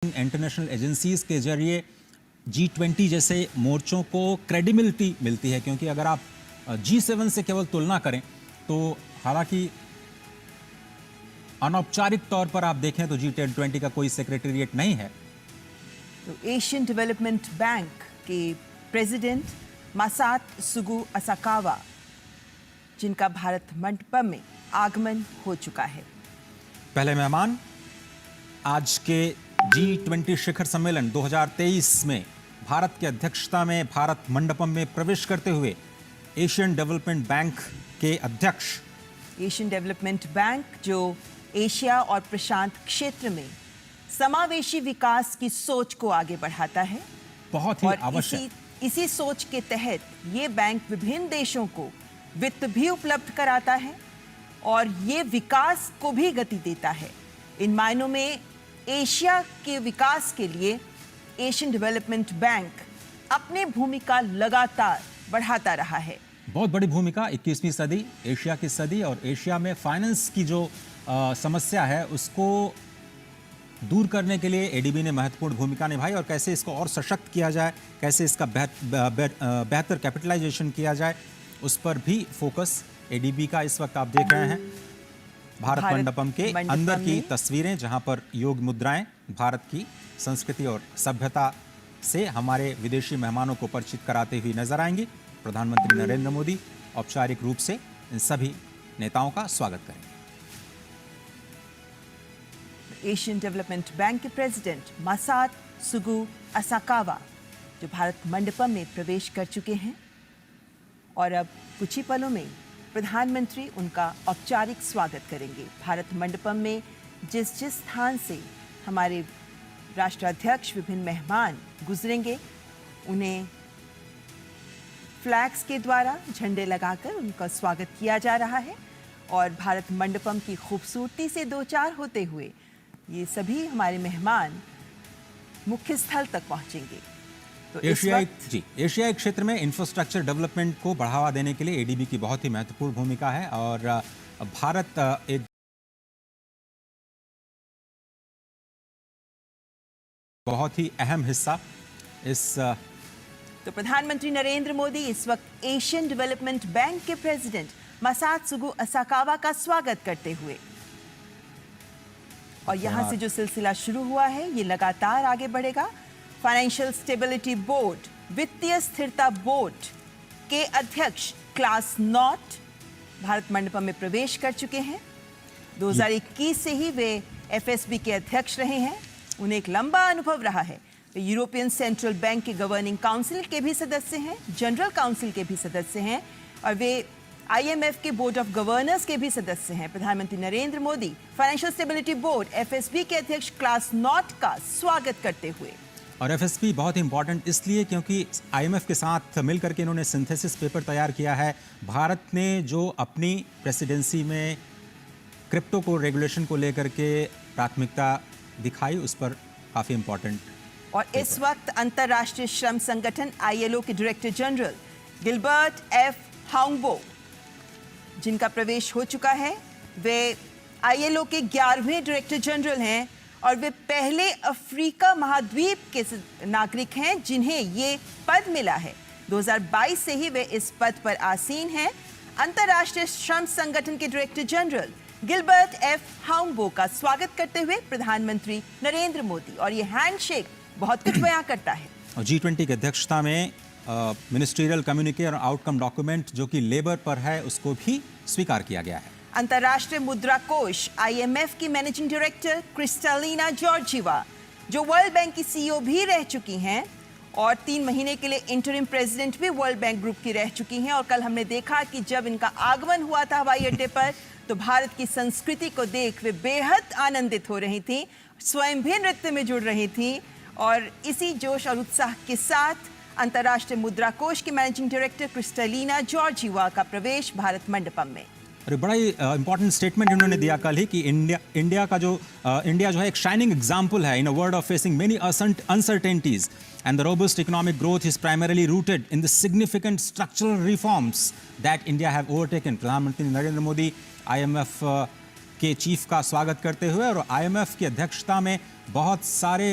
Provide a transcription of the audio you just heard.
International agencies के जरिए G20 जैसे मोर्चों को क्रेडिबिलिटी मिलती है, क्योंकि अगर आप G7 से केवल तुलना करें तो हालांकि अनौपचारिक तौर पर आप देखें तो G20 का कोई सेक्रेटेरिएट नहीं है। तो एशियन डेवलपमेंट बैंक के प्रेसिडेंट मासात्सुगु असाकावा, जिनका भारत मंडपम में आगमन हो चुका है। पहले मेहमान आज के G20 शिखर सम्मेलन 2023 में भारत की अध्यक्षता में भारत मंडपम में प्रवेश करते हुए एशियन डेवलपमेंट बैंक के अध्यक्ष। एशियन डेवलपमेंट बैंक जो एशिया और प्रशांत क्षेत्र में समावेशी विकास की सोच को आगे बढ़ाता है, बहुत ही आवश्यक। इसी सोच के तहत ये बैंक विभिन्न देशों को वित्त भी उपलब्ध कराता है और ये विकास को भी गति देता है। इन मायनों में एशिया के विकास के लिए एशियन डेवलपमेंट बैंक अपनी भूमिका लगातार बढ़ाता रहा है। बहुत बड़ी भूमिका 21वीं सदी, एशिया की सदी, और एशिया में फाइनेंस की जो समस्या है उसको दूर करने के लिए एडीबी ने महत्वपूर्ण भूमिका निभाई, और कैसे इसको और सशक्त किया जाए, कैसे इसका बेहतर कैपिटलाइजेशन किया जाए, उस पर भी फोकस एडीबी का इस वक्त आप देख रहे हैं। भारत मंडपम के अंदर की तस्वीरें, जहां पर योग मुद्राएं भारत की संस्कृति और सभ्यता से हमारे विदेशी मेहमानों को परिचित कराते हुए नजर आएंगी। प्रधानमंत्री नरेंद्र मोदी औपचारिक रूप से इन सभी नेताओं का स्वागत करेंगे। एशियन डेवलपमेंट बैंक के प्रेसिडेंट मासात्सुगु असाकावा जो भारत मंडपम में प्रवेश कर चुके हैं, और अब कुछ ही पलों में प्रधानमंत्री उनका औपचारिक स्वागत करेंगे। भारत मंडपम में जिस स्थान से हमारे राष्ट्राध्यक्ष विभिन्न मेहमान गुजरेंगे, उन्हें फ्लैग्स के द्वारा झंडे लगाकर उनका स्वागत किया जा रहा है, और भारत मंडपम की खूबसूरती से दो चार होते हुए ये सभी हमारे मेहमान मुख्य स्थल तक पहुंचेंगे। तो एशियाई क्षेत्र में इंफ्रास्ट्रक्चर डेवलपमेंट को बढ़ावा देने के लिए एडीबी की बहुत ही महत्वपूर्ण भूमिका है, और भारत एक बहुत ही अहम हिस्सा इस। तो प्रधानमंत्री नरेंद्र मोदी इस वक्त एशियन डेवलपमेंट बैंक के प्रेसिडेंट मासात्सुगु असाकावा का स्वागत करते हुए, और यहां से जो सिलसिला शुरू हुआ है ये लगातार आगे बढ़ेगा। फाइनेंशियल स्टेबिलिटी बोर्ड, वित्तीय स्थिरता बोर्ड के अध्यक्ष क्लास नॉट भारत मंडपम में प्रवेश कर चुके हैं। 2021 से ही वे एफएसबी के अध्यक्ष रहे हैं। उन्हें एक लंबा अनुभव रहा है। वे यूरोपियन सेंट्रल बैंक के गवर्निंग काउंसिल के भी सदस्य हैं, जनरल काउंसिल के भी सदस्य हैं, और वे IMF के बोर्ड ऑफ गवर्नर्स के भी सदस्य हैं। प्रधानमंत्री Narendra Modi financial stability board FSB के अध्यक्ष क्लास नॉट का स्वागत करते हुए। और एफएसबी बहुत इंपॉर्टेंट इसलिए क्योंकि IMF के साथ मिलकर के इन्होंने सिंथेसिस पेपर तैयार किया है। भारत ने जो अपनी प्रेसिडेंसी में क्रिप्टो को रेगुलेशन को लेकर के प्राथमिकता दिखाई, उस पर काफ़ी इंपॉर्टेंट। और इस वक्त अंतर्राष्ट्रीय श्रम संगठन ILO के डायरेक्टर जनरल गिलबर्ट एफ हाउंगबो, जिनका प्रवेश हो चुका है, वे ILO के 11वें डायरेक्टर जनरल हैं, और वे पहले अफ्रीका महाद्वीप के नागरिक हैं जिन्हें ये पद मिला है। 2022 से ही वे इस पद पर आसीन हैं। अंतर्राष्ट्रीय श्रम संगठन के डायरेक्टर जनरल गिलबर्ट एफ हाउंगबो का स्वागत करते हुए प्रधानमंत्री नरेंद्र मोदी, और ये हैंडशेक बहुत कुछ बयां करता है। और G20 की अध्यक्षता में मिनिस्ट्रियल कम्युनिके और आउटकम डॉक्यूमेंट जो कि लेबर पर है, उसको भी स्वीकार किया गया है। अंतर्राष्ट्रीय मुद्रा कोष IMF की मैनेजिंग डायरेक्टर क्रिस्टालिना जॉर्जीवा, जो वर्ल्ड बैंक की CEO भी रह चुकी हैं और 3 महीने के लिए इंटरिम प्रेसिडेंट भी वर्ल्ड बैंक ग्रुप की रह चुकी हैं, और कल हमने देखा कि जब इनका आगमन हुआ था हवाई अड्डे पर, तो भारत की संस्कृति को देख वे बेहद आनंदित हो रही थी, स्वयं भी नृत्य में जुड़ रही थी, और इसी जोश और उत्साह के साथ अंतर्राष्ट्रीय मुद्रा कोष की मैनेजिंग डायरेक्टर क्रिस्टालिना जॉर्जीवा का प्रवेश भारत मंडपम में। और बड़ा ही इंपॉर्टेंट स्टेटमेंट इन्होंने दिया कल ही कि इंडिया जो है एक शाइनिंग एग्जाम्पल है in a world of facing many uncertainties, and the robust economic growth is primarily rooted in the significant structural reforms that India have overtaken. प्रधानमंत्री नरेंद्र मोदी IMF के चीफ का स्वागत करते हुए, और IMF की अध्यक्षता में बहुत सारे